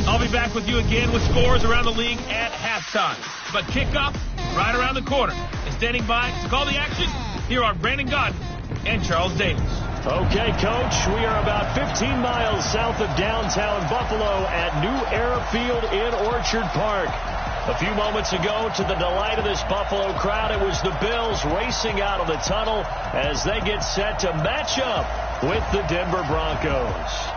I'll be back with you again with scores around the league at halftime. But kickoff right around the corner. And standing by to call the action, here are Brandon Godden and Charles Davis. Okay, Coach, we are about 15 miles south of downtown Buffalo at New Era Field in Orchard Park. A few moments ago, to the delight of this Buffalo crowd, it was the Bills racing out of the tunnel as they get set to match up with the Denver Broncos.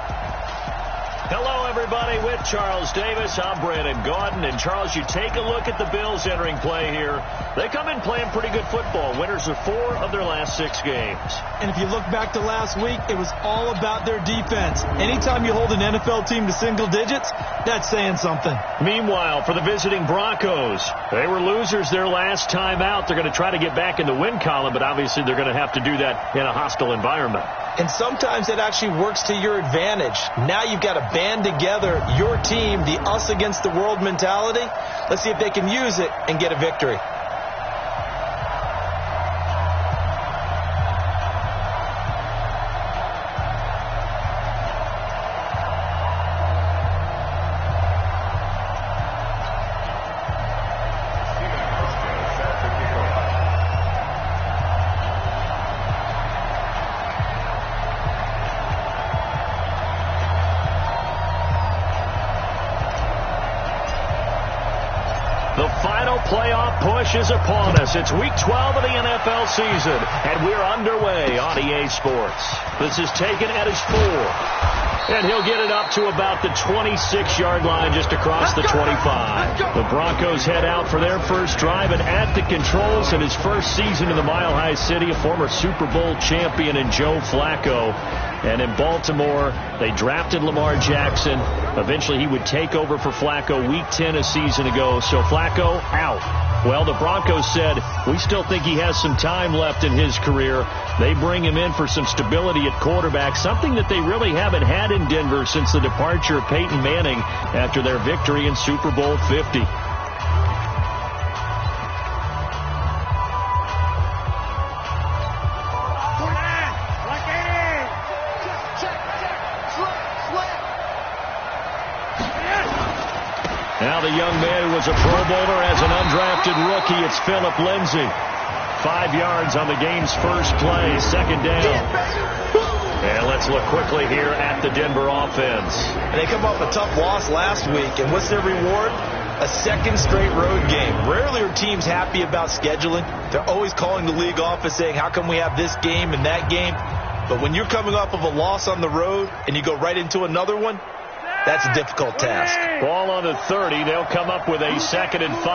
Hello, everybody. With Charles Davis, I'm Brandon Godden. And, Charles, you take a look at the Bills entering play here. They come in playing pretty good football. Winners of 4 of their last 6 games. And if you look back to last week, it was all about their defense. Anytime you hold an NFL team to single digits, that's saying something. Meanwhile, for the visiting Broncos, they were losers their last time out. They're going to try to get back in the win column, but obviously they're going to have to do that in a hostile environment. And sometimes it actually works to your advantage. Now you've got to band together your team, the us against the world mentality. Let's see if they can use it and get a victory. Playoff push is upon us. It's week 12 of the NFL season, and we're underway on EA Sports. This is taken at his 4, and he'll get it up to about the 26-yard line just across the 25. The Broncos head out for their first drive, and at the controls in his first season in the Mile High City, a former Super Bowl champion in Joe Flacco. And in Baltimore, they drafted Lamar Jackson. Eventually, he would take over for Flacco week 10 a season ago. So Flacco out. Well, the Broncos said, we still think he has some time left in his career. They bring him in for some stability at quarterback, something that they really haven't had in Denver since the departure of Peyton Manning after their victory in Super Bowl 50. Now the young man who was a Pro Bowler as an undrafted rookie, it's Philip Lindsay. 5 yards on the game's first play, second down. And let's look quickly here at the Denver offense. They come off a tough loss last week, and what's their reward? A second straight road game. Rarely are teams happy about scheduling. They're always calling the league office saying, how come we have this game and that game? But when you're coming off of a loss on the road and you go right into another one, that's a difficult task. Ball on the 30. They'll come up with a 2nd and 5.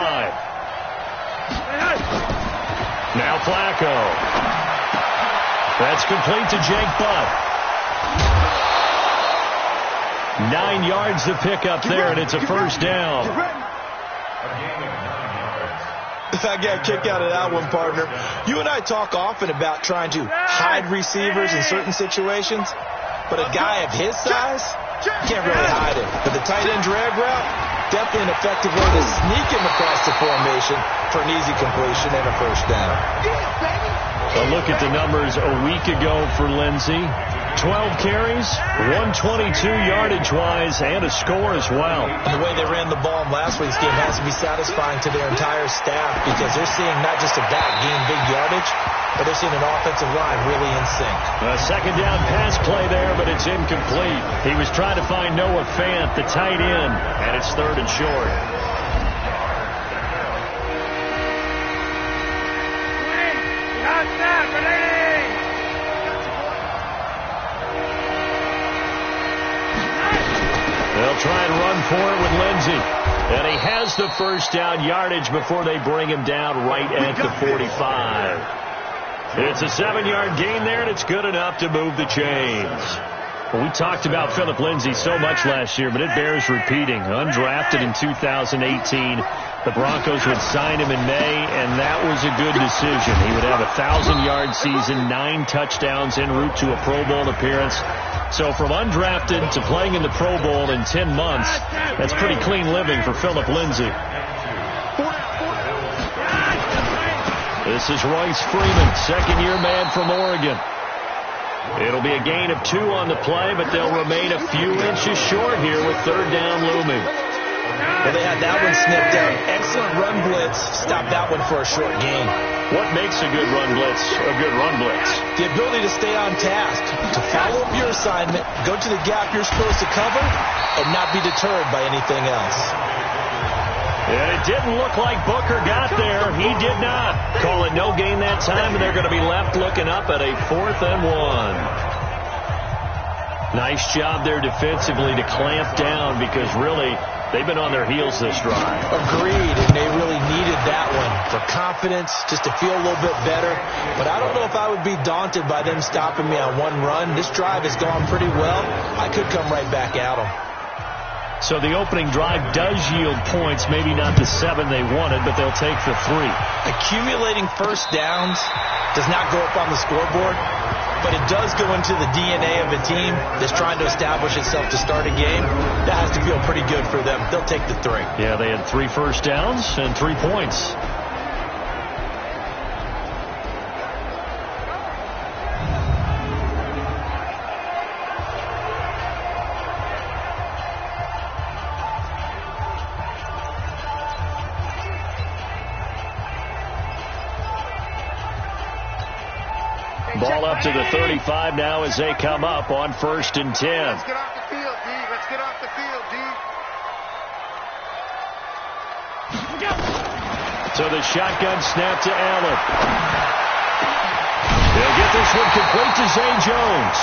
Now Flacco. That's complete to Jake Butt. 9 yards to pick up there, and it's a first down. I got a kick out of that one, partner. You and I talk often about trying to hide receivers in certain situations, but a guy of his size can't really hide it. But the tight end drag route, definitely an effective way to sneak him across the formation for an easy completion and a first down. A look at the numbers a week ago for Lindsay. 12 carries, 122 yardage-wise, and a score as well. And the way they ran the ball in last week's game has to be satisfying to their entire staff because they're seeing not just a back gain big yardage, but they're seeing an offensive line really in sync. A second down pass play there, but it's incomplete. He was trying to find Noah Fant, the tight end, and it's 3rd and short. They'll try and run for it with Lindsay. And he has the first down yardage before they bring him down right at the 45. It's a 7-yard gain there, and it's good enough to move the chains. Well, we talked about Philip Lindsay so much last year, but it bears repeating. Undrafted in 2018. The Broncos would sign him in May, and that was a good decision. He would have a 1,000-yard season, 9 touchdowns en route to a Pro Bowl appearance. So from undrafted to playing in the Pro Bowl in 10 months, that's pretty clean living for Philip Lindsay. This is Royce Freeman, second-year man from Oregon. It'll be a gain of 2 on the play, but they'll remain a few inches short here with third down looming. Well, they had that one snipped out. Excellent run blitz. Stopped that one for a short gain. What makes a good run blitz a good run blitz? The ability to stay on task, to follow up your assignment, go to the gap you're supposed to cover, and not be deterred by anything else. And it didn't look like Booker got there. He did not. Call it no gain that time, and they're going to be left looking up at a 4th and 1. Nice job there defensively to clamp down because really they've been on their heels this drive. Agreed, and they really needed that one for confidence, just to feel a little bit better. But I don't know if I would be daunted by them stopping me on one run. This drive has gone pretty well. I could come right back at them. So the opening drive does yield points, maybe not the 7 they wanted, but they'll take the 3. Accumulating first downs does not go up on the scoreboard, but it does go into the DNA of a team that's trying to establish itself to start a game. That has to feel pretty good for them. They'll take the 3. Yeah, they had 3 first downs and 3 points. Ball up to the 35 now as they come up on 1st and 10. Let's get off the field, D. Let's get off the field, D. So the shotgun snap to Allen. They'll get this one complete to Zay Jones.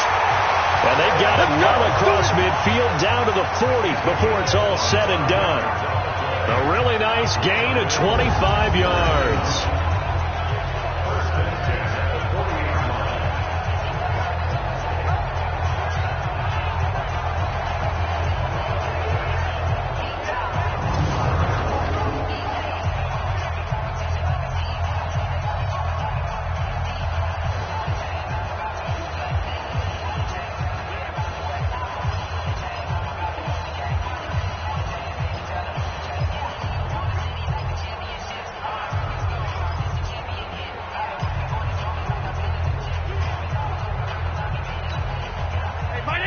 And they've got it well across midfield down to the 40 before it's all said and done. A really nice gain of 25 yards.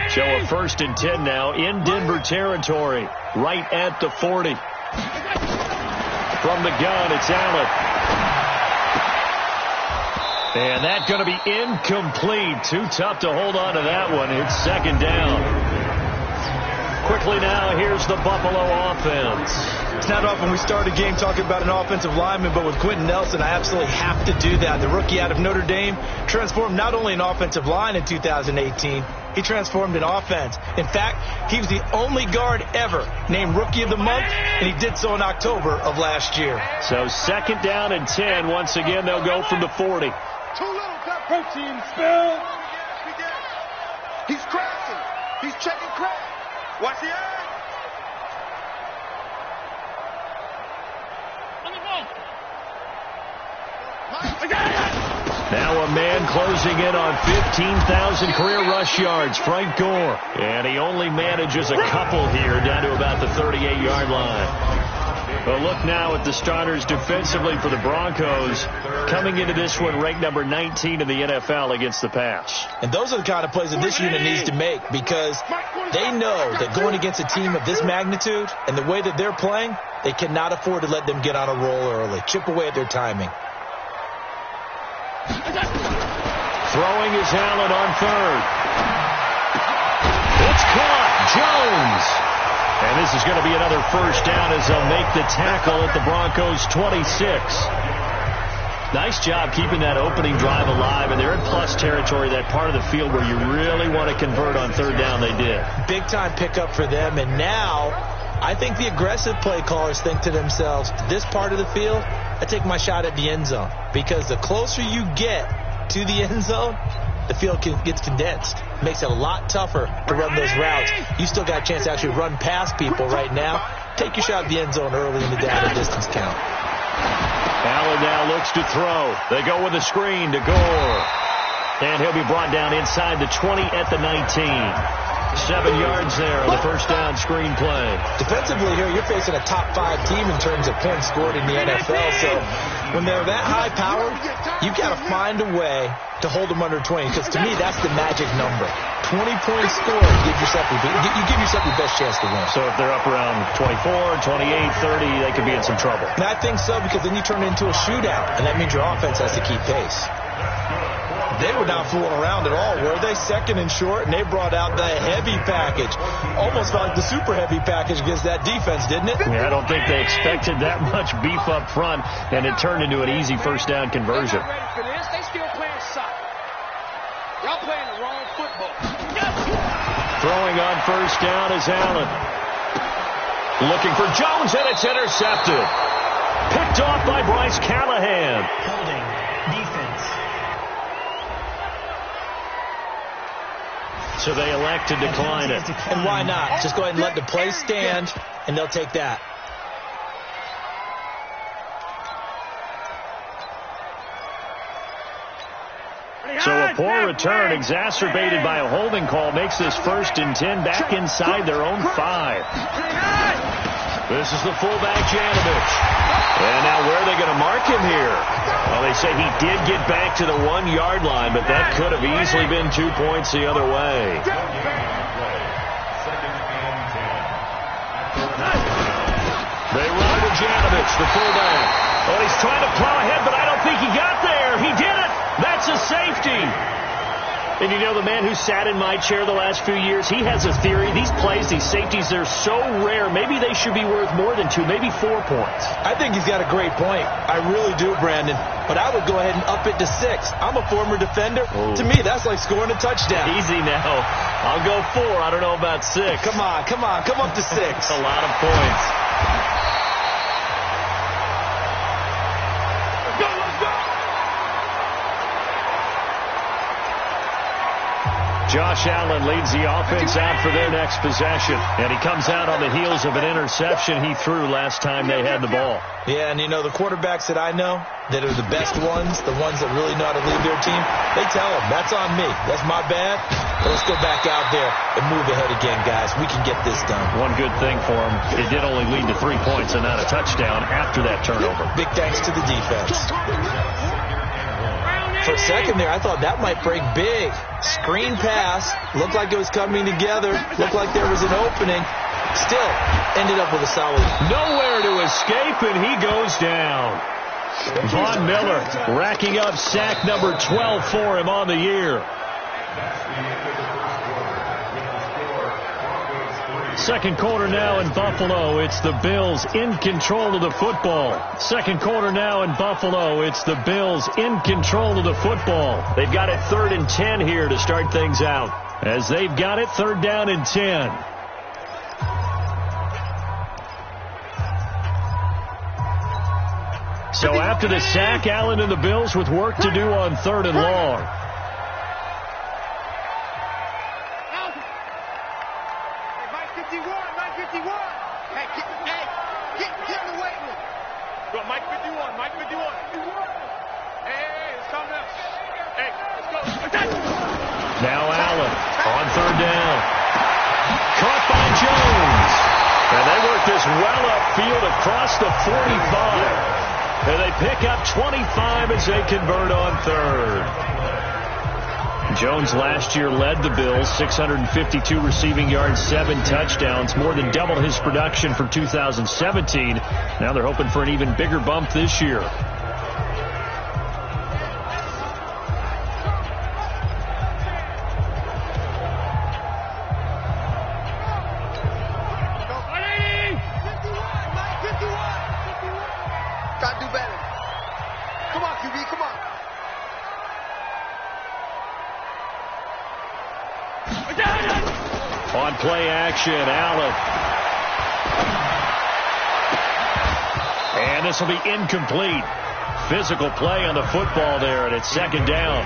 So a 1st and 10 now in Denver territory, right at the 40. From the gun, it's Allen. And that's going to be incomplete. Too tough to hold on to that one. It's 2nd down. Quickly now, here's the Buffalo offense. It's not often we start a game talking about an offensive lineman, but with Quentin Nelson, I absolutely have to do that. The rookie out of Notre Dame transformed not only an offensive line in 2018, he transformed an offense. In fact, he was the only guard ever named Rookie of the Month, and he did so in October of last year. So 2nd down and 10. Once again, they'll go from the 40. Too little, got protein spill. He's crashing. He's checking crack. Watch the eye. Now a man closing in on 15,000 career rush yards, Frank Gore. And he only manages a couple here down to about the 38-yard line. But look now at the starters defensively for the Broncos, coming into this one ranked number 19 in the NFL against the pass. And those are the kind of plays that this unit needs to make because they know that going against a team of this magnitude and the way that they're playing, they cannot afford to let them get on a roll early. Chip away at their timing. Throwing is Allen on 3rd. It's caught. Jones. And this is going to be another 1st down as they'll make the tackle at the Broncos' 26. Nice job keeping that opening drive alive, and they're in plus territory, that part of the field where you really want to convert on 3rd down. They did. Big-time pickup for them, and now I think the aggressive play callers think to themselves, this part of the field, I take my shot at the end zone, because the closer you get to the end zone, the field gets condensed. Makes it a lot tougher to run those routes. You still got a chance to actually run past people right now. Take your shot at the end zone early in the down and distance count. Allen now looks to throw. They go with a screen to Gore. And he'll be brought down inside the 20 at the 19. 7 yards there on the first down screen play. Defensively here, you're facing a top 5 team in terms of points scored in the NFL. So when they're that high powered, you've got to find a way to hold them under 20. Because to me, that's the magic number. 20 points scored, you give yourself your best chance to win. So if they're up around 24, 28, 30, they could be in some trouble. And I think so, because then you turn it into a shootout, and that means your offense has to keep pace. They were not fooling around at all, were they? Second and short, and they brought out the heavy package. Almost felt like the super heavy package against that defense, didn't it? Yeah, I don't think they expected that much beef up front, and it turned into an easy first down conversion. They're not ready for this. They still playing soccer. Y'all playing the wrong football. Throwing on first down is Allen. Looking for Jones, and it's intercepted. Picked off by Bryce Callahan. Holding. Defense. So they elect to decline it. And why not? Just go ahead and let the play stand, and they'll take that. So a poor return exacerbated by a holding call makes this 1st and 10 back inside their own 5. This is the fullback, Janovich. And now where are they going to mark him here? Well, they say he did get back to the 1-yard line, but that could have easily been 2 points the other way. They run with Janovich, the fullback. Oh, he's trying to plow ahead, but I don't think he got there. He did it. That's a safety. And you know, the man who sat in my chair the last few years, he has a theory. These plays, these safeties, they're so rare. Maybe they should be worth more than 2, maybe 4 points. I think he's got a great point. I really do, Brandon. But I would go ahead and up it to 6. I'm a former defender. Ooh. To me, that's like scoring a touchdown. Easy now. I'll go 4. I don't know about 6. Come on. Come up to 6. A lot of points. Josh Allen leads the offense out for their next possession. And he comes out on the heels of an interception he threw last time they had the ball. Yeah, and you know, the quarterbacks that I know that are the best ones, the ones that really know how to lead their team, they tell them, that's on me. That's my bad. But let's go back out there and move ahead again, guys. We can get this done. One good thing for him, it did only lead to 3 points and not a touchdown after that turnover. Big thanks to the defense. For a second there, I thought that might break big. Screen pass. Looked like it was coming together. Looked like there was an opening. Still, ended up with a solid. Nowhere to escape, and he goes down. Von Miller racking up sack number 12 for him on the year. Second quarter now in Buffalo. It's the Bills in control of the football. Second quarter now in Buffalo. It's the Bills in control of the football. They've got it 3rd and 10 here to start things out. As they've got it 3rd down and 10. So after the sack, Allen and the Bills with work to do on 3rd and long. Now Allen on 3rd down. Caught by Jones. And they work this well upfield across the 45. And they pick up 25 as they convert on 3rd. Jones last year led the Bills, 652 receiving yards, 7 touchdowns, more than double his production for 2017. Now they're hoping for an even bigger bump this year. On play action, Allen. And this will be incomplete. Physical play on the football there, and it's 2nd down.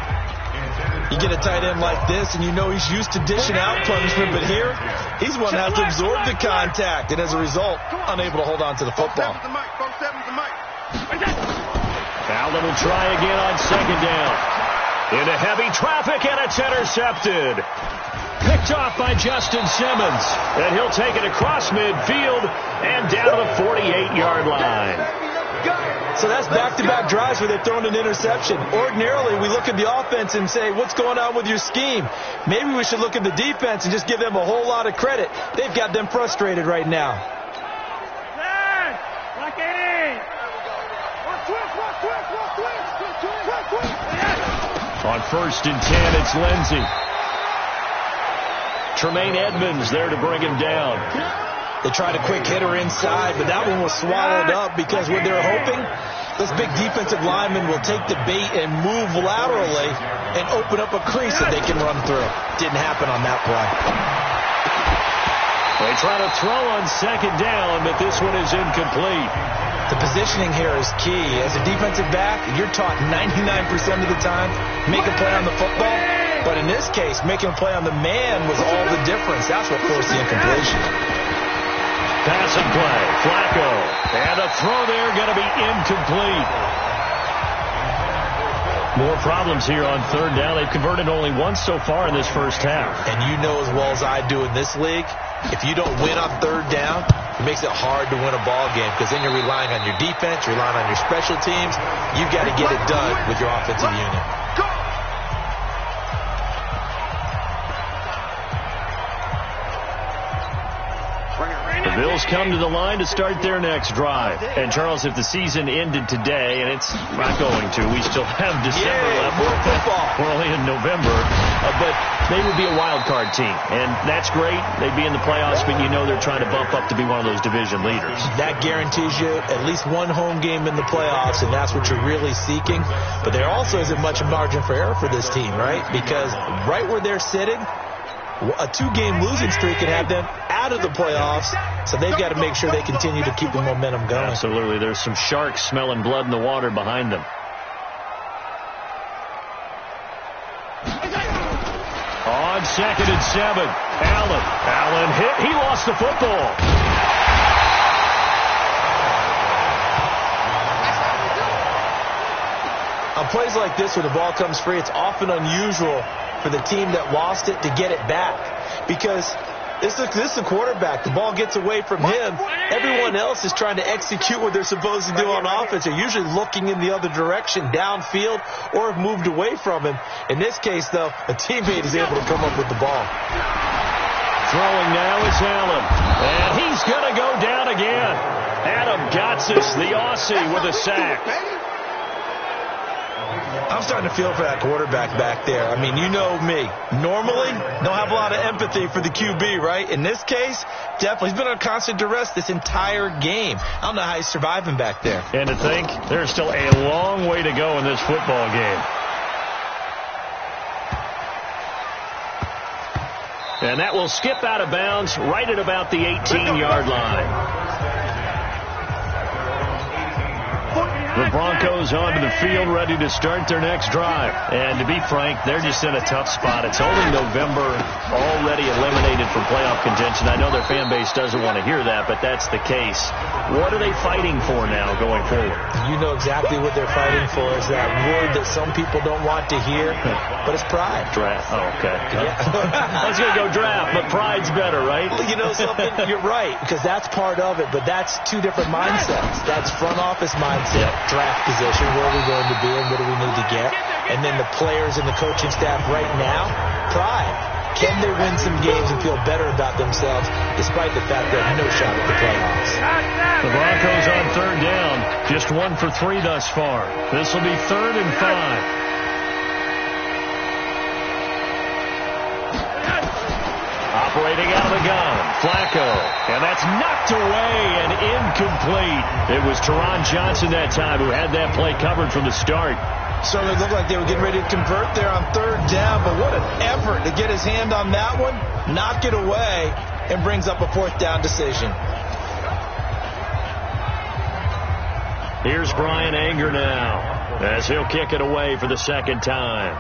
You get a tight end like this, and you know he's used to dishing out punishment, but here, he's one that has to absorb the contact, and as a result, unable to hold on to the football. Allen will try again on 2nd down. Into heavy traffic, and it's intercepted. Picked Picked off by Justin Simmons. And he'll take it across midfield and down to the 48-yard line. So that's back-to-back drives where they've thrown an interception. Ordinarily, we look at the offense and say, what's going on with your scheme? Maybe we should look at the defense and just give them a whole lot of credit. They've got them frustrated right now. On 1st and 10, it's Lindsey. Tremaine Edmonds there to bring him down. They tried a quick hitter inside, but that one was swallowed up because what they're hoping, this big defensive lineman will take the bait and move laterally and open up a crease that they can run through. Didn't happen on that play. They try to throw on 2nd down, but this one is incomplete. The positioning here is key. As a defensive back, you're taught 99% of the time, make a play on the football. But in this case, making a play on the man was all the difference. That's what forced the incompletion. Passing play, Flacco. And a throw there going to be incomplete. More problems here on 3rd down. They've converted only once so far in this first half. And you know as well as I do in this league, if you don't win on 3rd down, it makes it hard to win a ball game because then you're relying on your defense, you're relying on your special teams. You've got to get it done with your offensive unit. The Bills come to the line to start their next drive. And, Charles, if the season ended today, and it's not going to, we still have December left. We're only in November. But they would be a wild card team. And that's great. They'd be in the playoffs, but you know they're trying to bump up to be one of those division leaders. That guarantees you at least one home game in the playoffs, and that's what you're really seeking. But there also isn't much margin for error for this team, right? Because right where they're sitting, a 2-game losing streak can have them out of the playoffs, so they've got to make sure they continue to keep the momentum going. Absolutely. There's some sharks smelling blood in the water behind them. On 2nd and 7, Allen hit. He lost the football. On plays like this where the ball comes free, it's often unusual for the team that lost it to get it back because this is the quarterback. The ball gets away from him. Everyone else is trying to execute what they're supposed to do on offense. They're usually looking in the other direction, downfield, or have moved away from him. In this case, though, a teammate is able to come up with the ball. Throwing now is Allen. And he's going to go down again. Adam Gotsis, the Aussie, with a sack. I'm starting to feel for that quarterback back there. I mean, you know me. Normally, don't have a lot of empathy for the QB, right? In this case, definitely. He's been on constant duress this entire game. I don't know how he's surviving back there. And to think, there's still a long way to go in this football game. And that will skip out of bounds right at about the 18-yard line. The Broncos onto the field, ready to start their next drive. And to be frank, they're just in a tough spot. It's only November, already eliminated from playoff contention. I know their fan base doesn't want to hear that, but that's the case. What are they fighting for now going forward? You know exactly what they're fighting for is that word that some people don't want to hear, but it's pride. Draft. Oh, okay. Yeah. I was going to go draft, but pride's better, right? Well, you know something? You're right, because that's part of it, but that's two different mindsets. That's front office mindset. Draft position, where are we going to be and what do we need to get? And then the players and the coaching staff right now, pride. Can they win some games and feel better about themselves despite the fact they have no shot at the playoffs? The Broncos on 3rd down, just 1 for 3 thus far. This will be 3rd and 5. Operating out of the gun, Flacco, and that's knocked away and incomplete. It was Teron Johnson that time who had that play covered from the start. Certainly looked like they were getting ready to convert there on 3rd down, but what an effort to get his hand on that one, knock it away, and brings up a 4th down decision. Here's Brian Anger now, as he'll kick it away for the 2nd time.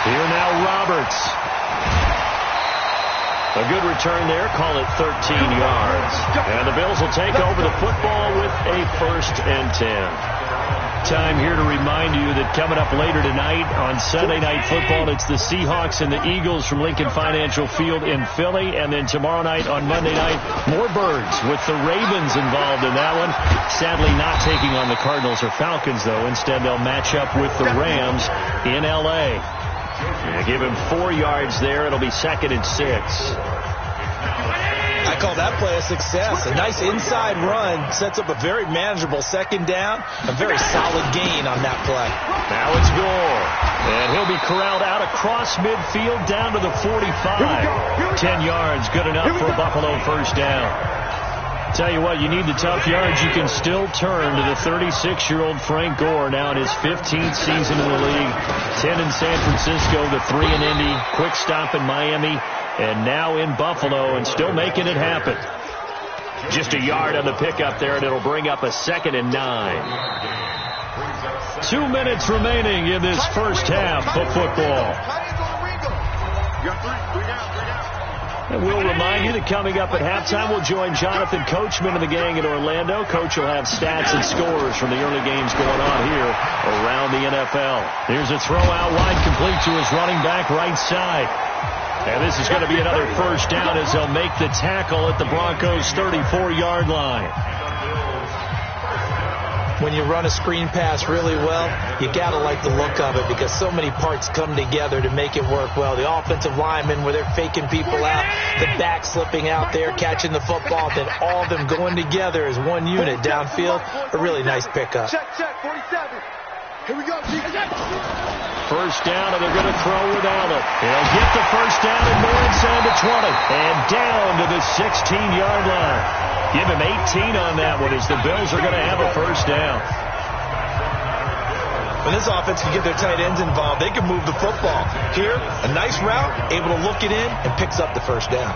Here now, Roberts. A good return there. Call it 13 yards. And the Bills will take over the football with a 1st and 10. Time here to remind you that coming up later tonight on Sunday Night Football, it's the Seahawks and the Eagles from Lincoln Financial Field in Philly. And then tomorrow night on Monday night, more Birds with the Ravens involved in that one. Sadly not taking on the Cardinals or Falcons, though. Instead, they'll match up with the Rams in L.A. Give him 4 yards there. It'll be 2nd and 6. I call that play a success. A nice inside run sets up a very manageable second down. A very solid gain on that play. Now it's Gore. And he'll be corralled out across midfield down to the 45. 10 yards, good enough for a Buffalo first down. Tell you what, you need the tough yards. You can still turn to the 36-year-old Frank Gore, now in his 15th season in the league. 10 in San Francisco, the 3 in Indy, quick stop in Miami, and now in Buffalo, and still making it happen. Just a yard on the pickup there, and it'll bring up a 2nd and 9. 2 minutes remaining in this first half of football. And we'll remind you that coming up at halftime, we'll join Jonathan Coachman and the gang in Orlando. Coach will have stats and scores from the early games going on here around the NFL. Here's a throw out wide, complete to his running back right side. And this is going to be another first down as they'll make the tackle at the Broncos' 34-yard line. When you run a screen pass really well, you got to like the look of it because so many parts come together to make it work well. The offensive linemen, where they're faking people out, the back slipping out there, catching the football, then all of them going together as one unit downfield. A really nice pickup. Check, 47. Here we go. First down, and they're going to throw with Allen. He'll get the first down and more inside the 20. And down to the 16-yard line. Give him 18 on that one as the Bills are going to have a first down. When this offense can get their tight ends involved, they can move the football. Here, a nice route, able to look it in, and picks up the first down.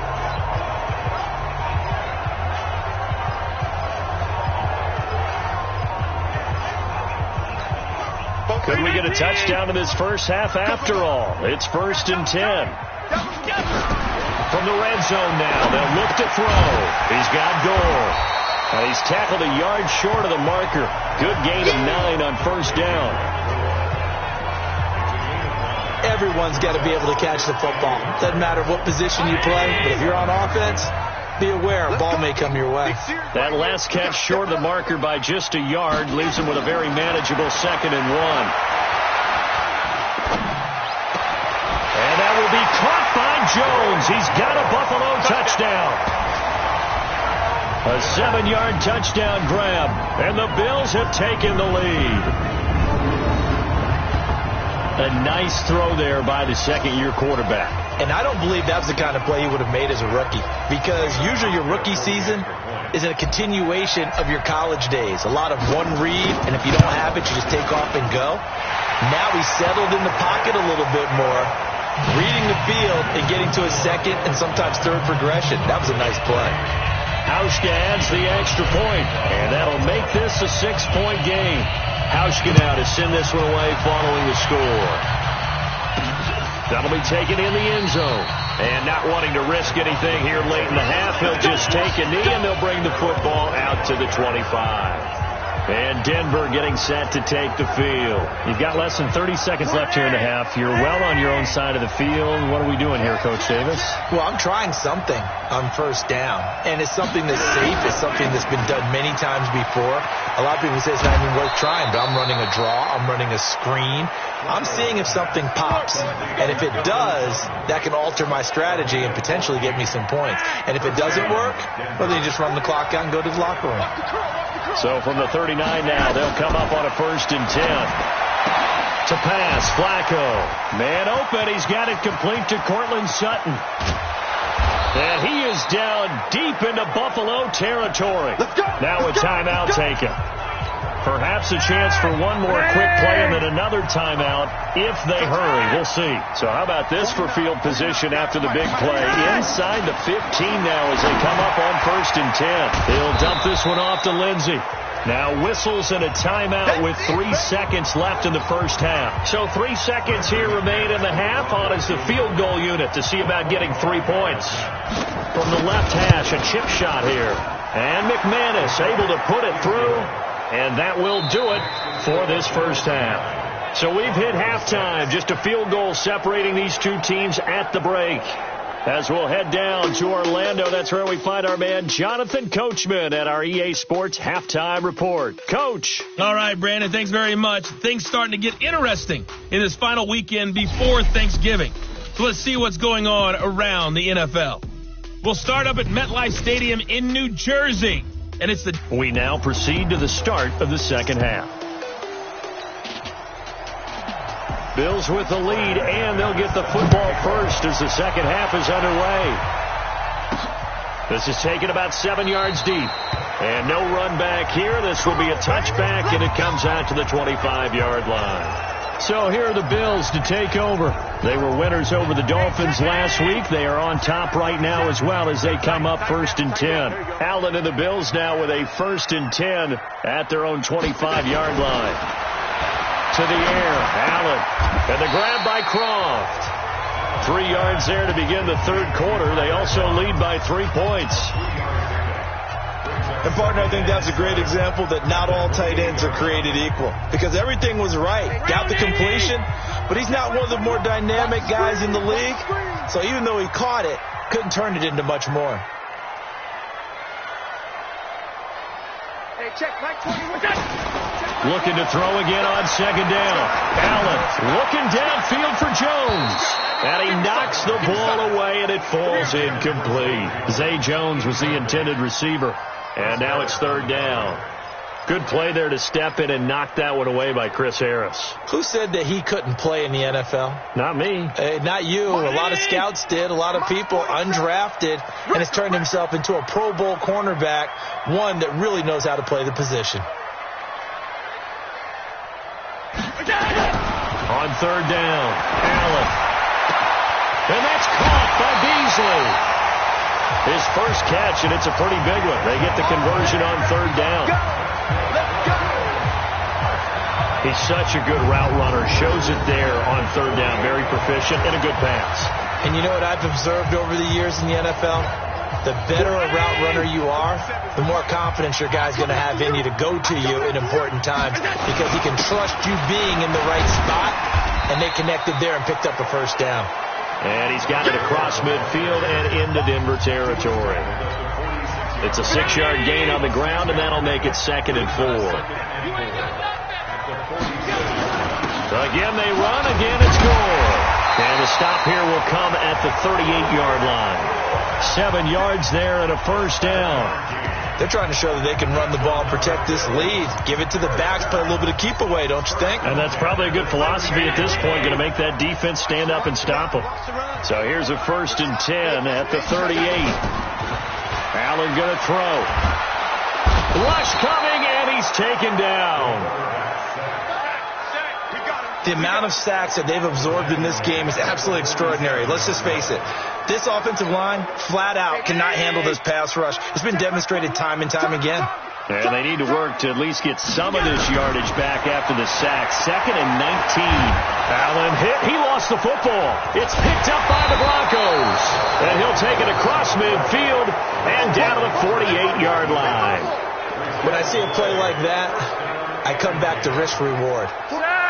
Could we get a touchdown in this first half after all? It's 1st and 10. From the red zone now, they'll look to throw. He's got Gore. And he's tackled a yard short of the marker. Good gain of 9 on first down. Everyone's got to be able to catch the football. Doesn't matter what position you play, but if you're on offense, be aware a ball may come your way. That last catch short of the marker by just a yard leaves him with a very manageable 2nd and 1. And that will be caught by Jones. He's got a Buffalo touchdown. A 7-yard touchdown grab, and the Bills have taken the lead. A nice throw there by the second-year quarterback. And I don't believe that's the kind of play he would have made as a rookie, because usually your rookie season is a continuation of your college days. A lot of one read, and if you don't have it, you just take off and go. Now he's settled in the pocket a little bit more, reading the field and getting to a second and sometimes third progression. That was a nice play. Hauschka adds the extra point, and that'll make this a 6-point game. Hauschka now to send this one away following the score. That'll be taken in the end zone. And not wanting to risk anything here late in the half, he'll just take a knee, and they'll bring the football out to the 25. And Denver getting set to take the field. You've got less than 30 seconds left here in the half. You're well on your own side of the field. What are we doing here, Coach Davis? Well, I'm trying something on first down. And it's something that's safe. It's something that's been done many times before. A lot of people say it's not even worth trying, but I'm running a draw. I'm running a screen. I'm seeing if something pops. And if it does, that can alter my strategy and potentially get me some points. And if it doesn't work, well, then you just run the clock out and go to the locker room. So from the 39 now, they'll come up on a 1st and 10. To pass, Flacco. Man open, he's got it complete to Cortland Sutton. And he is down deep into Buffalo territory. Now a timeout taken. Perhaps a chance for one more quick play and then another timeout if they hurry. We'll see. So how about this for field position after the big play? Inside the 15 now as they come up on 1st and 10. They'll dump this one off to Lindsey. Now whistles and a timeout with 3 seconds left in the first half. So 3 seconds here remain in the half on as the field goal unit to see about getting 3 points. From the left hash, a chip shot here. And McManus able to put it through. And that will do it for this first half. So we've hit halftime. Just a field goal separating these two teams at the break. As we'll head down to Orlando, that's where we find our man Jonathan Coachman at our EA Sports Halftime Report. Coach. All right, Brandon, thanks very much. Things starting to get interesting in this final weekend before Thanksgiving. So let's see what's going on around the NFL. We'll start up at MetLife Stadium in New Jersey. And it's the... We now proceed to the start of the second half. Bills with the lead, and they'll get the football first as the second half is underway. This is taken about 7 yards deep. And no run back here. This will be a touchback, and it comes out to the 25-yard line. So here are the Bills to take over. They were winners over the Dolphins last week. They are on top right now as well as they come up 1st and 10. Allen and the Bills now with a 1st and 10 at their own 25-yard line. To the air, Allen, and the grab by Croft. 3 yards there to begin the third quarter. They also lead by 3 points. And, partner, I think that's a great example that not all tight ends are created equal. Because everything was right. Got the completion, but he's not one of the more dynamic guys in the league. So even though he caught it, couldn't turn it into much more. Hey, check, Mike 20. Looking to throw again on second down. Allen looking downfield for Jones. And he knocks the ball away, and it falls incomplete. Zay Jones was the intended receiver. And now it's third down. Good play there to step in and knock that one away by Chris Harris. Who said that he couldn't play in the NFL? Not me. Hey, not you. A lot of scouts did. A lot of people undrafted. And has turned himself into a Pro Bowl cornerback, one that really knows how to play the position. On third down, Allen. And that's caught by Beasley. His first catch, and it's a pretty big one. They get the conversion on third down. He's such a good route runner. Shows it there on third down. Very proficient and a good pass. And you know what I've observed over the years in the NFL? The better a route runner you are, the more confidence your guy's going to have in you to go to you in important times because he can trust you being in the right spot, and they connected there and picked up a first down. And he's got it across midfield and into Denver territory. It's a 6-yard gain on the ground, and that'll make it 2nd and 4. Again, they run. Again, it's good. And the stop here will come at the 38-yard line. 7 yards there and a first down. They're trying to show that they can run the ball and protect this lead. Give it to the backs, play a little bit of keep away, don't you think? And that's probably a good philosophy at this point, going to make that defense stand up and stop them. So here's a 1st and 10 at the 38. Allen going to throw. Rush coming, and he's taken down. The amount of sacks that they've absorbed in this game is absolutely extraordinary. Let's just face it. This offensive line, flat out, cannot handle this pass rush. It's been demonstrated time and time again. And they need to work to at least get some of this yardage back after the sack. 2nd and 19. Allen hit. He lost the football. It's picked up by the Broncos. And he'll take it across midfield and down to the 48-yard line. When I see a play like that, I come back to risk-reward.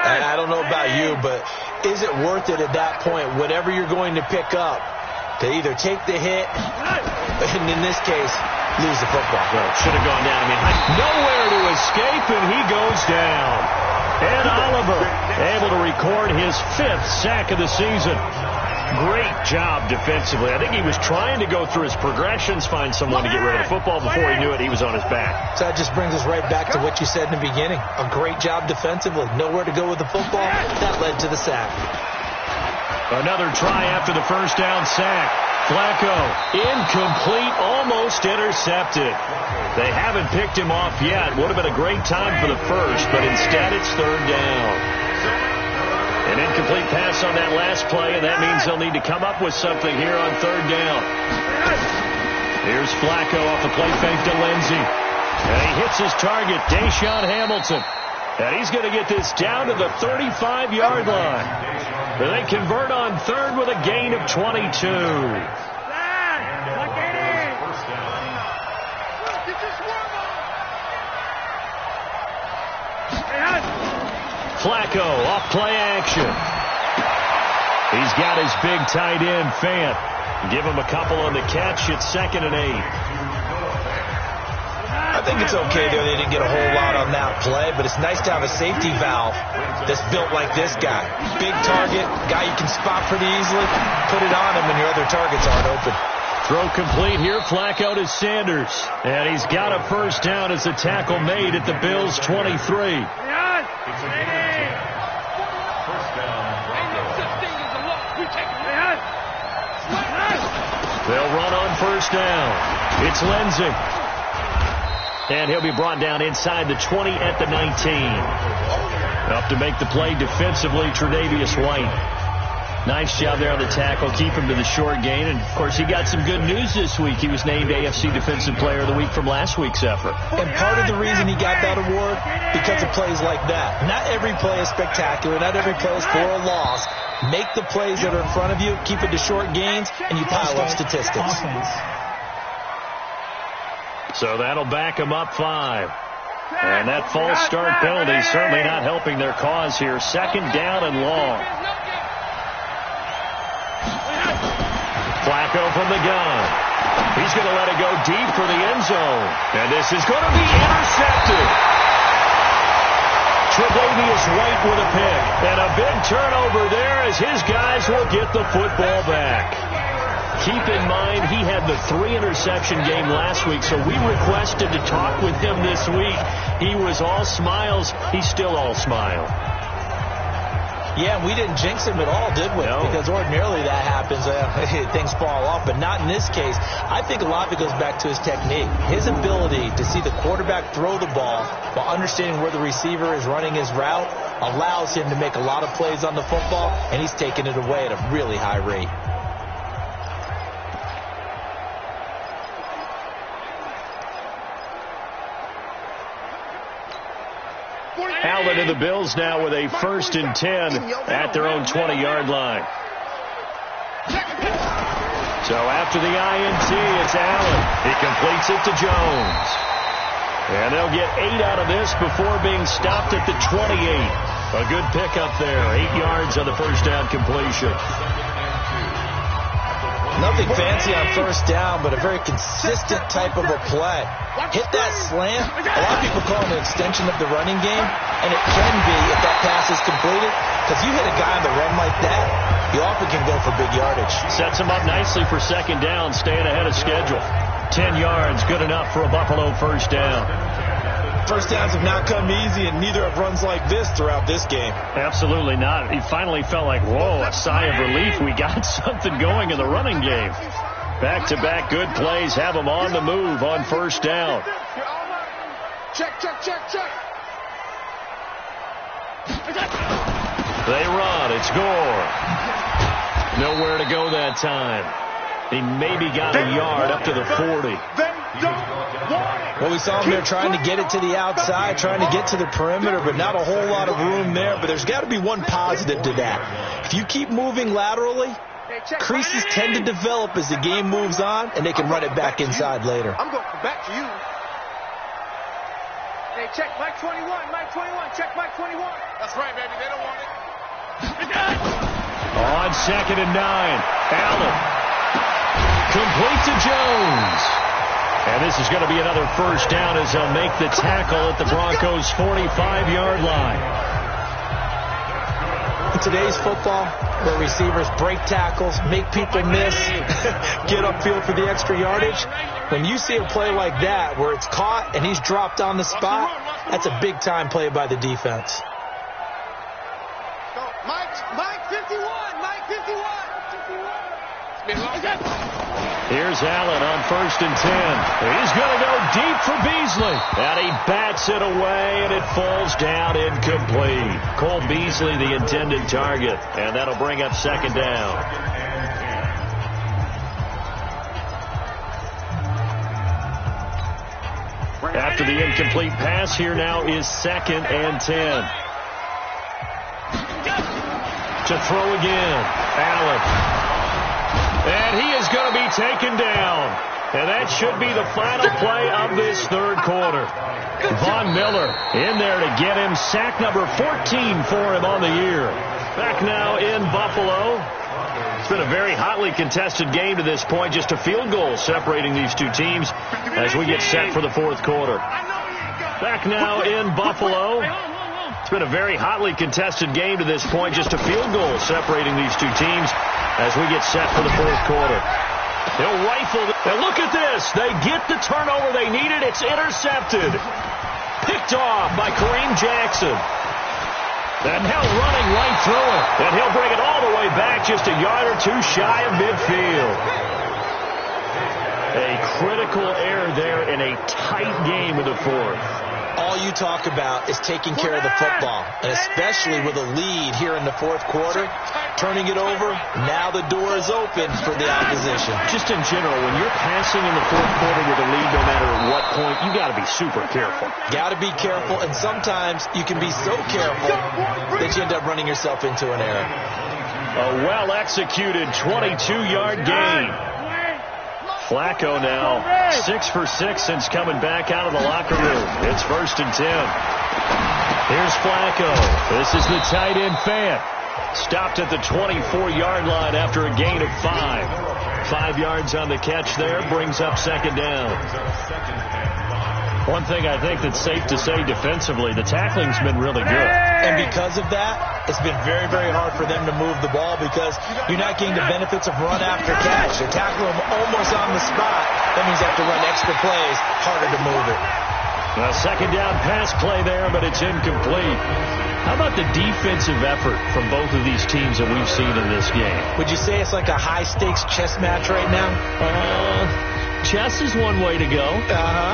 And I don't know about you, but is it worth it at that point, whatever you're going to pick up, to either take the hit, and in this case, lose the football? Well, should have gone down. I mean, nowhere to escape, and he goes down. And Oliver able to record his 5th sack of the season. Great job defensively. I think he was trying to go through his progressions, find someone to get rid of the football. Before he knew it, he was on his back. So that just brings us right back to what you said in the beginning. A great job defensively. Nowhere to go with the football. That led to the sack. Another try after the first down sack. Flacco, incomplete, almost intercepted. They haven't picked him off yet. Would have been a great time for the first, but instead it's third down. An incomplete pass on that last play, and that means they'll need to come up with something here on third down. Here's Flacco off the play fake to Lindsey. And he hits his target, Deshaun Hamilton. And he's going to get this down to the 35-yard line. And they convert on third with a gain of 22. Flacco off play action. He's got his big tight end, Fant. Give him a couple on the catch. It's 2nd and 8. I think it's okay there. They didn't get a whole lot on that play, but it's nice to have a safety valve that's built like this guy. Big target, guy you can spot pretty easily. Put it on him when your other targets aren't open. Throw complete here. Flacco to Sanders. And he's got a first down as a tackle made at the Bills' 23. They'll run on first down. It's Lindsey. And he'll be brought down inside the 20 at the 19. Up to make the play defensively, Tre'Davious White. Nice job there on the tackle. Keep him to the short gain. And, of course, he got some good news this week. He was named AFC Defensive Player of the Week from last week's effort. And part of the reason he got that award, because of plays like that. Not every play is spectacular. Not every play is for a loss. Make the plays that are in front of you, keep it to short gains, and you pile up statistics. So that'll back him up 5. And that false start penalty certainly not helping their cause here. 2nd down and long. Flacco from the gun. He's going to let it go deep for the end zone. And this is going to be intercepted. Tre'Davious White with a pick. And a big turnover there as his guys will get the football back. Keep in mind, he had the 3-interception game last week, so we requested to talk with him this week. He was all smiles. He's still all smile. Yeah, we didn't jinx him at all, did we? No. Because ordinarily that happens. Things fall off, but not in this case. I think a lot of it goes back to his technique. His ability to see the quarterback throw the ball while understanding where the receiver is running his route allows him to make a lot of plays on the football, and he's taking it away at a really high rate. Allen and the Bills now with a 1st and 10 at their own 20-yard line. So after the INT, it's Allen. He completes it to Jones. And they'll get 8 out of this before being stopped at the 28. A good pickup there. 8 yards on the first down completion. Nothing fancy on first down, but a very consistent type of a play. Hit that slant. A lot of people call it an extension of the running game, and it can be if that pass is completed, because you hit a guy on the run like that, you often can go for big yardage. Sets him up nicely for 2nd down, staying ahead of schedule. 10 yards, good enough for a Buffalo first down. First downs have not come easy, and neither have runs like this throughout this game. Absolutely not. He finally felt like, whoa, a sigh of relief. We got something going in the running game. Back-to-back good plays have him on the move on first down. Check. They run. It's Gore. Nowhere to go that time. He maybe got a yard up to the 40. Well, we saw him there trying to get it to the outside, trying to get to the perimeter, but not a whole lot of room there. But there's got to be one positive to that. If you keep moving laterally, creases tend to develop as the game moves on, and they can run it back inside later. I'm going back to you. Hey, check Mike 21, check Mike 21. That's right, baby. They don't want it. On 2nd and 9, Allen. Complete to Jones. And this is going to be another first down as they'll make the tackle at the Broncos' 45-yard line. In today's football, where receivers break tackles, make people miss, get upfield for the extra yardage, when you see a play like that where it's caught and he's dropped on the spot, that's a big-time play by the defense. Mike 51, Mike 51. Here's Allen on 1st and 10. He's going to go deep for Beasley. And he bats it away, and it falls down incomplete. Cole Beasley, the intended target. And that'll bring up 2nd down. After the incomplete pass, here now is 2nd and 10. To throw again. Allen. And he is going to be taken down. And that should be the final play of this third quarter. Von Miller in there to get him sack number 14 for him on the year. Back now in Buffalo. It's been a very hotly contested game to this point. Just a field goal separating these two teams as we get set for the fourth quarter. Back now in Buffalo. It's been a very hotly contested game to this point. Just a field goal separating these two teams as we get set for the fourth quarter. They'll rifle. And look at this. They get the turnover they needed. It's intercepted. Picked off by Kareem Jackson. And now running right through it. And he'll bring it all the way back just a yard or two shy of midfield. A critical error there in a tight game of the fourth. All you talk about is taking care of the football, and especially with a lead here in the fourth quarter, turning it over, now the door is open for the opposition. Just in general, when you're passing in the fourth quarter with a lead, no matter at what point, you got to be super careful. Got to be careful, and sometimes you can be so careful that you end up running yourself into an error. A well-executed 22-yard gain. Flacco now 6 for 6 since coming back out of the locker room. It's 1st and 10. Here's Flacco. This is the tight end Fant. Stopped at the 24-yard line after a gain of 5. 5 yards on the catch there. Brings up 2nd down. One thing I think that's safe to say defensively, the tackling's been really good. And because of that, it's been very, very hard for them to move the ball because you're not getting the benefits of run after catch. They tackle them almost on the spot. That means you have to run extra plays, harder to move it. A 2nd down pass play there, but it's incomplete. How about the defensive effort from both of these teams that we've seen in this game? Would you say it's like a high-stakes chess match right now? Chess is one way to go.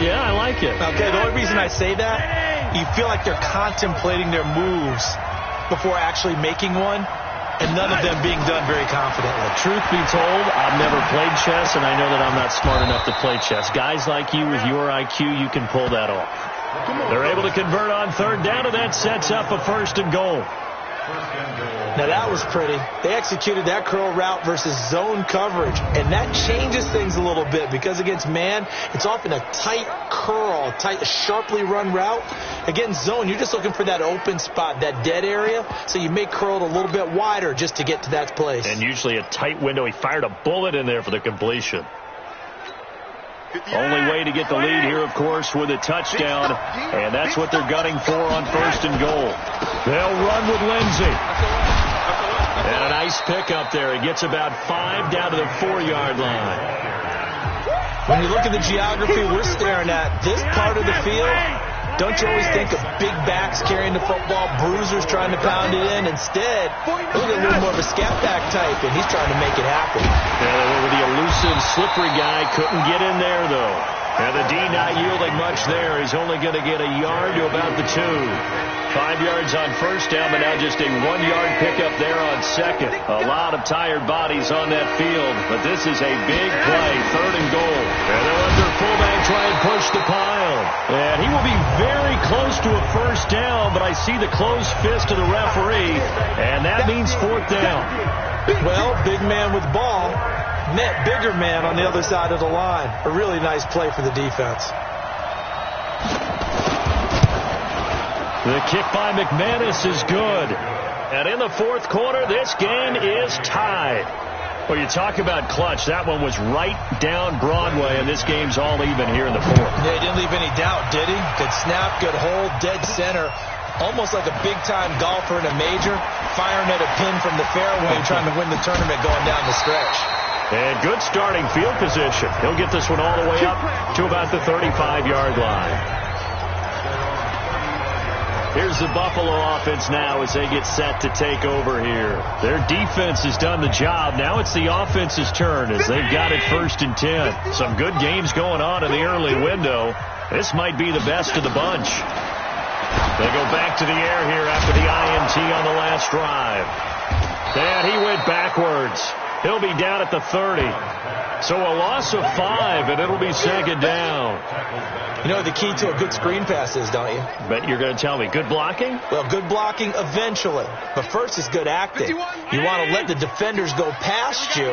Yeah, I like it. Okay, the only reason I say that, you feel like they're contemplating their moves before actually making one, and none of them being done very confidently. Truth be told, I've never played chess, and I know that I'm not smart enough to play chess. Guys like you with your IQ, you can pull that off. They're able to convert on 3rd down, and that sets up a 1st and goal. Now that was pretty. They executed that curl route versus zone coverage, and that changes things a little bit because against man, it's often a tight curl, tight, sharply run route. Against zone, you're just looking for that open spot, that dead area, so you make curl a little bit wider just to get to that place. And usually a tight window. He fired a bullet in there for the completion. Only way to get the lead here, of course, with a touchdown, and that's what they're gunning for on 1st and goal. They'll run with Lindsey. And a nice pickup there. He gets about 5 down to the 4-yard line. When you look at the geography we're staring at, this part of the field, don't you always think of big backs carrying the football, bruisers trying to pound it in? Instead, look at a little more of a scat back type, and he's trying to make it happen. Yeah, they were the elusive, slippery guy. Couldn't get in there, though. And the D not yielding much there. He's only going to get a yard to about the 2. 5 yards on 1st down, but now just a 1-yard pickup there on 2nd. A lot of tired bodies on that field, but this is a big play, 3rd and goal. And they'll let their fullback try and push the pile. And he will be very close to a 1st down, but I see the closed fist of the referee, and that means 4th down. Well, big man with ball met bigger man on the other side of the line. A really nice play for the defense. The kick by McManus is good. And in the fourth quarter, this game is tied. Well, you talk about clutch. That one was right down Broadway, and this game's all even here in the fourth. Yeah, he didn't leave any doubt, did he? Good snap, good hold, dead center. Almost like a big-time golfer in a major, firing at a pin from the fairway, trying to win the tournament going down the stretch. And good starting field position. He'll get this one all the way up to about the 35-yard line. Here's the Buffalo offense now as they get set to take over here. Their defense has done the job. Now it's the offense's turn as they've got it 1st and 10. Some good games going on in the early window. This might be the best of the bunch. They go back to the air here after the INT on the last drive. And he went backwards. He'll be down at the 30. So a loss of 5, and it'll be second down. You know what the key to a good screen pass is, don't you? Bet you're going to tell me. Good blocking? Well, good blocking eventually. But first is good acting. You want to let the defenders go past you,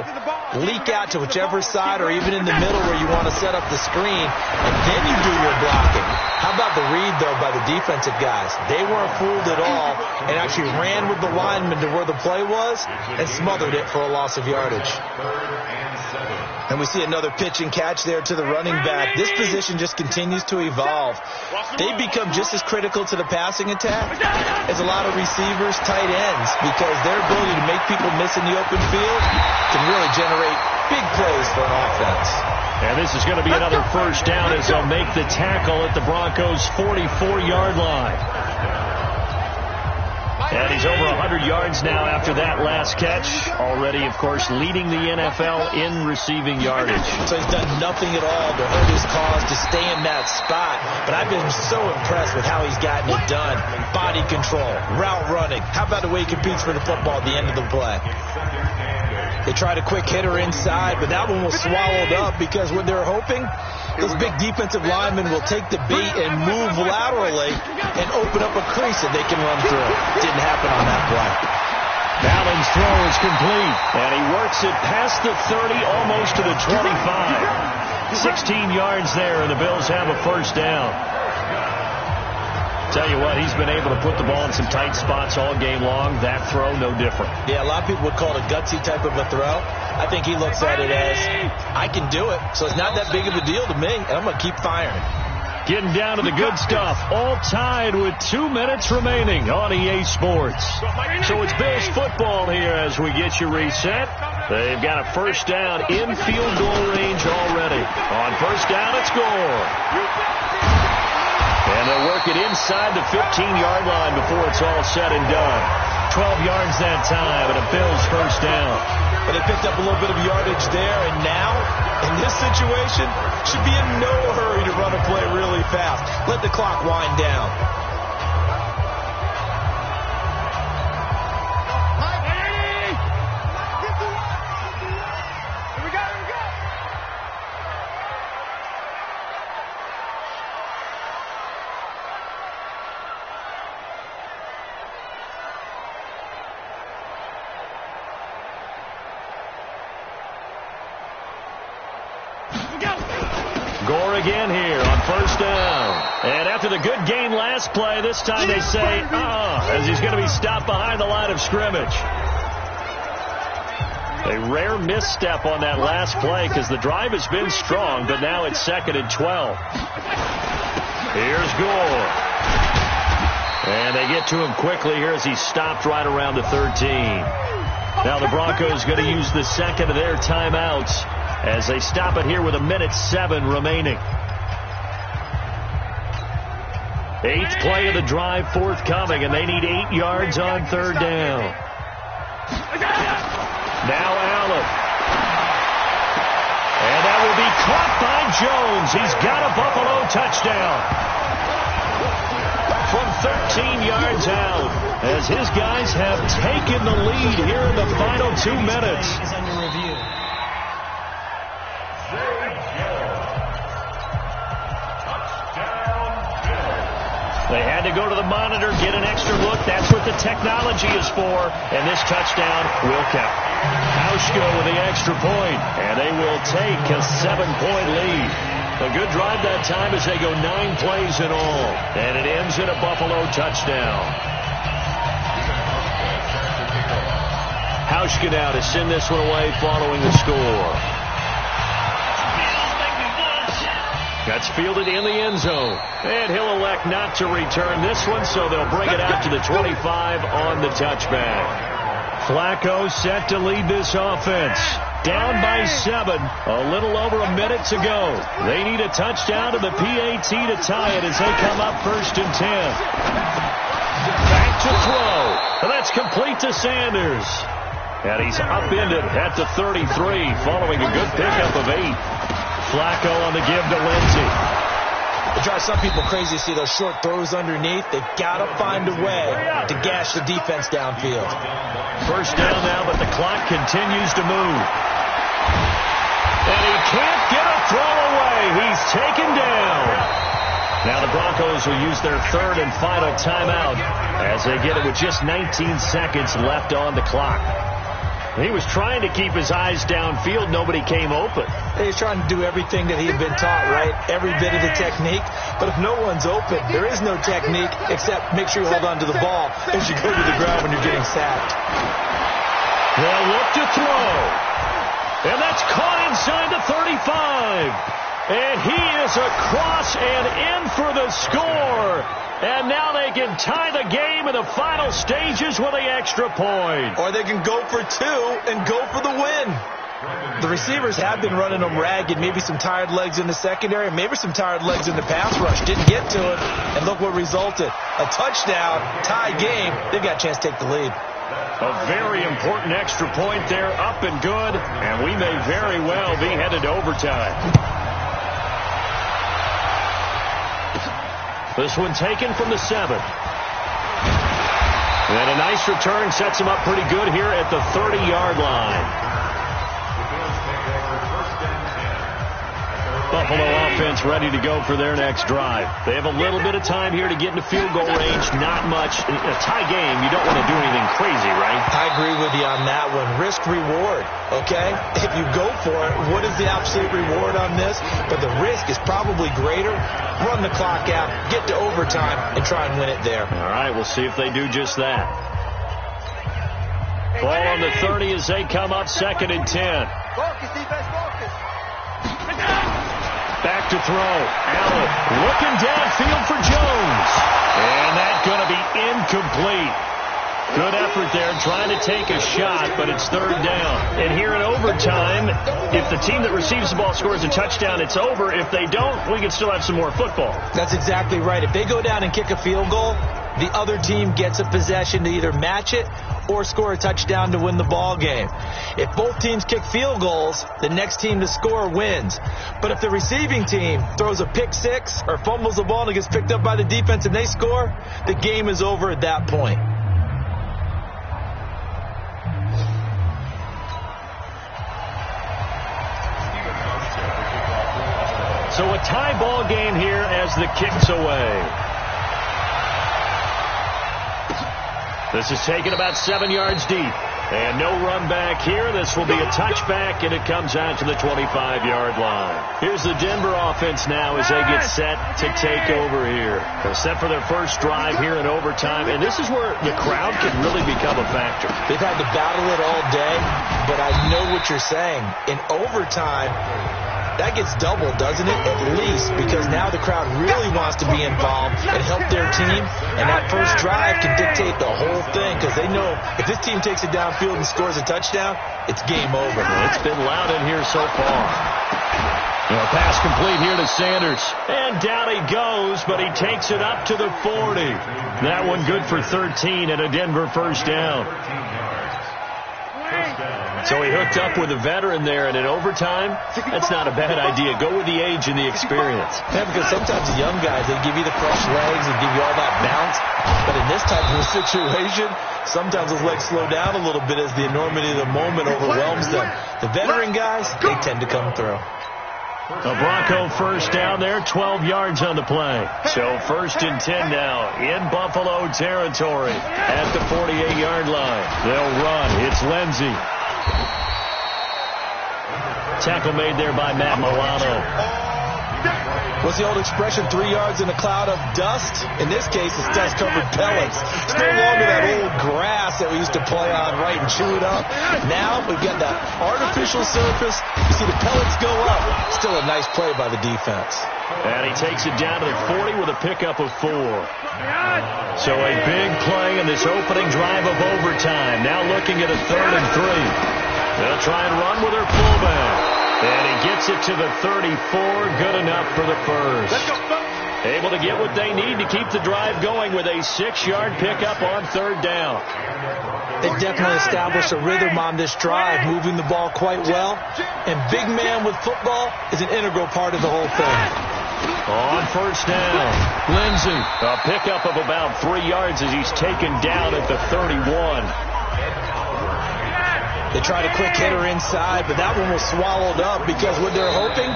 leak out to whichever side or even in the middle where you want to set up the screen, and then you do your blocking. How about the read, though, by the defensive guys? They weren't fooled at all and actually ran with the lineman to where the play was and smothered it for a loss of yardage. And we see another pitch and catch there to the running back. This position just continues to evolve. They become just as critical to the passing attack as a lot of receivers, tight ends, because their ability to make people miss in the open field can really generate big plays for an offense. And this is going to be another first down as they'll make the tackle at the Broncos' 44-yard line. And he's over 100 yards now after that last catch. Already, of course, leading the NFL in receiving yardage. So he's done nothing at all to hurt his cause to stay in that spot. But I've been so impressed with how he's gotten it done. Body control, route running. How about the way he competes for the football at the end of the play? They tried a quick hitter inside, but that one was swallowed up because what they're hoping, this big defensive lineman will take the beat and move laterally and open up a crease that they can run through. Didn't happen on that play. Allen's throw is complete, and he works it past the 30, almost to the 25. 16 yards there, and the Bills have a first down. Tell you what, he's been able to put the ball in some tight spots all game long. That throw, no different. Yeah, a lot of people would call it a gutsy type of a throw. I think he looks at it as, I can do it, so it's not that big of a deal to me, and I'm going to keep firing. Getting down to the good stuff. All tied with 2 minutes remaining on EA Sports. So it's Bills football here as we get you reset. They've got a first down in field goal range already. On first down, it's score. And they'll work it inside the 15-yard line before it's all said and done. 12 yards that time, and a Bills first down. But they picked up a little bit of yardage there, and now, in this situation, should be in no hurry to run a play really fast. Let the clock wind down. Gore again here on first down. And after the good gain last play, this time they say, as he's going to be stopped behind the line of scrimmage. A rare misstep on that last play because the drive has been strong, but now it's 2nd and 12. Here's Gore. And they get to him quickly here as he's stopped right around the 13. Now the Broncos going to use the second of their timeouts as they stop it here with 1:07 remaining. 8th play of the drive forthcoming, and they need 8 yards on third down. Now Allen. And that will be caught by Jones. He's got a Buffalo touchdown. From 13 yards out, as his guys have taken the lead here in the final 2 minutes. They had to go to the monitor, get an extra look. That's what the technology is for. And this touchdown will count. Hauschka with the extra point, and they will take a 7-point lead. A good drive that time as they go 9 plays in all. And it ends in a Buffalo touchdown. Hauschka now to send this one away following the score. That's fielded in the end zone. And he'll elect not to return this one, so they'll bring it out to the 25 on the touchback. Flacco set to lead this offense. Down by 7, a little over a minute to go. They need a touchdown to the PAT to tie it as they come up 1st and 10. Back to throw. And that's complete to Sanders. And he's upended at the 33 following a good pickup of 8. Flacco on the give to Lindsey. It drives some people crazy to see those short throws underneath. They've got to find a way to gash the defense downfield. First down now, but the clock continues to move. And he can't get a throw away. He's taken down. Now the Broncos will use their third and final timeout as they get it with just 19 seconds left on the clock. He was trying to keep his eyes downfield. Nobody came open. He's trying to do everything that he had been taught, right? Every bit of the technique. But if no one's open, there is no technique except make sure you hold on to the ball as you go to the ground when you're getting sacked. They'll look to throw. And that's caught inside the 35. And he is across and in for the score. And now they can tie the game in the final stages with the extra point. Or they can go for two and go for the win. The receivers have been running them ragged. Maybe some tired legs in the secondary, maybe some tired legs in the pass rush. Didn't get to it, and look what resulted. A touchdown, tie game. They've got a chance to take the lead. A very important extra point there, up and good, and we may very well be headed to overtime. This one taken from the 7. And a nice return sets him up pretty good here at the 30-yard line. Buffalo offense ready to go for their next drive. They have a little bit of time here to get into field goal range. Not much. In a tie game, you don't want to do anything crazy, right? I agree with you on that one. Risk reward, okay? If you go for it, what is the absolute reward on this? But the risk is probably greater. Run the clock out, get to overtime, and try and win it there. All right, we'll see if they do just that. Ball on the 30 as they come up 2nd and 10. Focus, defense, focus. Back to throw. Allen looking downfield for Jones. And that's going to be incomplete. Good effort there trying to take a shot, but it's 3rd down. And here in overtime, if the team that receives the ball scores a touchdown, it's over. If they don't, we can still have some more football. That's exactly right. If they go down and kick a field goal, the other team gets a possession to either match it or score a touchdown to win the ball game. If both teams kick field goals, the next team to score wins. But if the receiving team throws a pick six or fumbles the ball and it gets picked up by the defense and they score, the game is over at that point. So a tie ball game here as the kick's away. This is taken about 7 yards deep. And no run back here. This will be a touchback, and it comes out to the 25-yard line. Here's the Denver offense now as they get set to take over here. They're set for their first drive here in overtime, and this is where the crowd can really become a factor. They've had to battle it all day, but I know what you're saying. In overtime, that gets doubled, doesn't it? At least, because now the crowd really wants to be involved and help their team, and that first drive can dictate the whole thing because they know if this team takes it downfield and scores a touchdown, it's game over. It's been loud in here so far. Pass complete here to Sanders. And down he goes, but he takes it up to the 40. That one good for 13 and a Denver first down. So he hooked up with a veteran there, and in overtime, that's not a bad idea. Go with the age and the experience. Yeah, because sometimes the young guys, they give you the fresh legs and give you all that bounce. But in this type of a situation, sometimes those legs slow down a little bit as the enormity of the moment overwhelms them. The veteran guys, they tend to come through. A Bronco first down there, 12 yards on the play. So 1st and 10 now in Buffalo territory at the 48-yard line. They'll run. It's Lindsey. Tackle made there by Matt Milano. What's the old expression, 3 yards in a cloud of dust? In this case, it's dust-covered pellets. It's no longer that old grass that we used to play on, right, and chew it up. Now we've got that artificial surface. You see the pellets go up. Still a nice play by the defense. And he takes it down to the 40 with a pickup of 4. So a big play in this opening drive of overtime. Now looking at a 3rd and 3. They'll try and run with their fullback. And he gets it to the 34. Good enough for the first. Able to get what they need to keep the drive going with a 6-yard pickup on 3rd down. They've definitely established a rhythm on this drive, moving the ball quite well. And big man with football is an integral part of the whole thing. On first down, Lindsey, a pickup of about 3 yards as he's taken down at the 31. They tried a quick hitter inside, but that one was swallowed up because what they're hoping,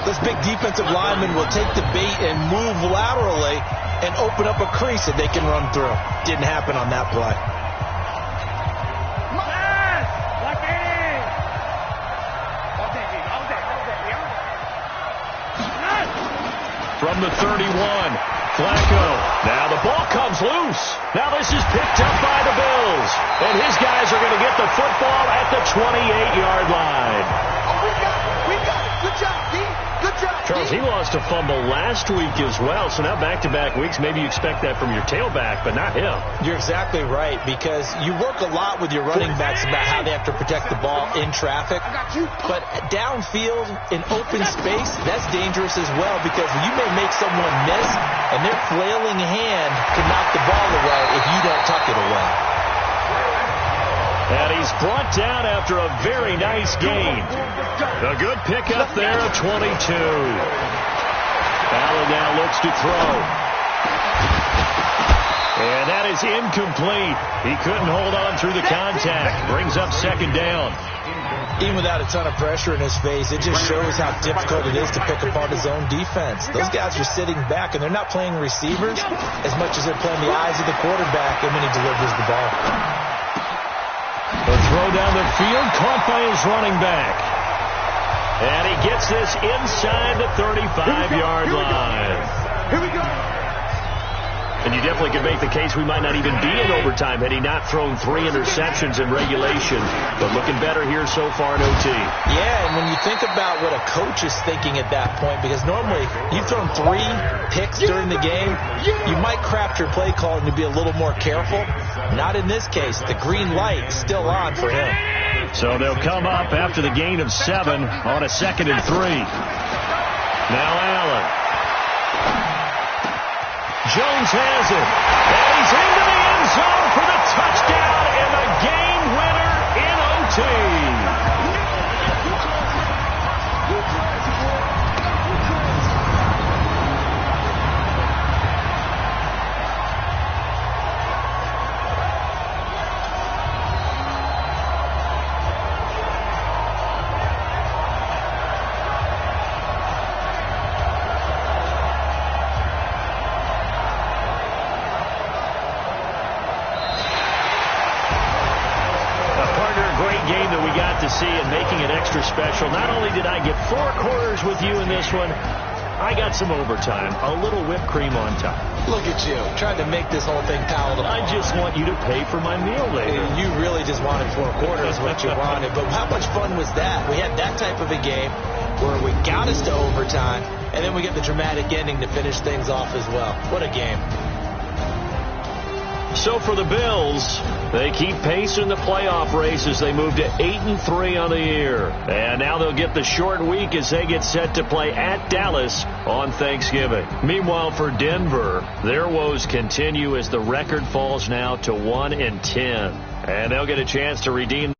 this big defensive lineman will take the bait and move laterally and open up a crease that they can run through. Didn't happen on that play. From the 31, Flacco. Now the ball comes loose. Now this is picked up by the Bills. And his guys are going to get the football at the 28-yard line. Oh, we got it. Good job, D. Good job, D. Charles, he lost a fumble last week as well. So now back-to-back weeks, maybe you expect that from your tailback, but not him. You're exactly right, because you work a lot with your running backs about how they have to protect the ball in traffic. But downfield, in open space, that's dangerous as well, because you may make someone miss, and their flailing hand can knock the ball away if you don't tuck it away. And he's brought down after a very nice gain. A good pickup there at 22. Allen now looks to throw. And that is incomplete. He couldn't hold on through the contact. Brings up second down. Even without a ton of pressure in his face, it just shows how difficult it is to pick apart his own defense. Those guys are sitting back, and they're not playing receivers as much as they're playing the eyes of the quarterback and when he delivers the ball. The throw down the field, caught by his running back. And he gets this inside the 35-yard line. Here we go. And you definitely could make the case we might not even be in overtime had he not thrown 3 interceptions in regulation. But looking better here so far in OT. Yeah, and when you think about what a coach is thinking at that point, because normally you've thrown 3 picks during the game, you might craft your play calling to be a little more careful. Not in this case. The green light is still on for him. So they'll come up after the gain of 7 on a 2nd and 3. Now Allen. Jones has it. And he's into the end zone for the touchdown and the game winner in OT. See and making it extra special. Not only did I get 4 quarters with you in this one, I got some overtime, a little whipped cream on top. Look at you, trying to make this whole thing palatable. I just want you to pay for my meal later. You really just wanted 4 quarters, what you wanted. But how much fun was that? We had that type of a game where we got us to overtime, and then we get the dramatic ending to finish things off as well. What a game. So for the Bills, they keep pace in the playoff race as they move to 8-3 on the year. And now they'll get the short week as they get set to play at Dallas on Thanksgiving. Meanwhile, for Denver, their woes continue as the record falls now to 1-10. And they'll get a chance to redeem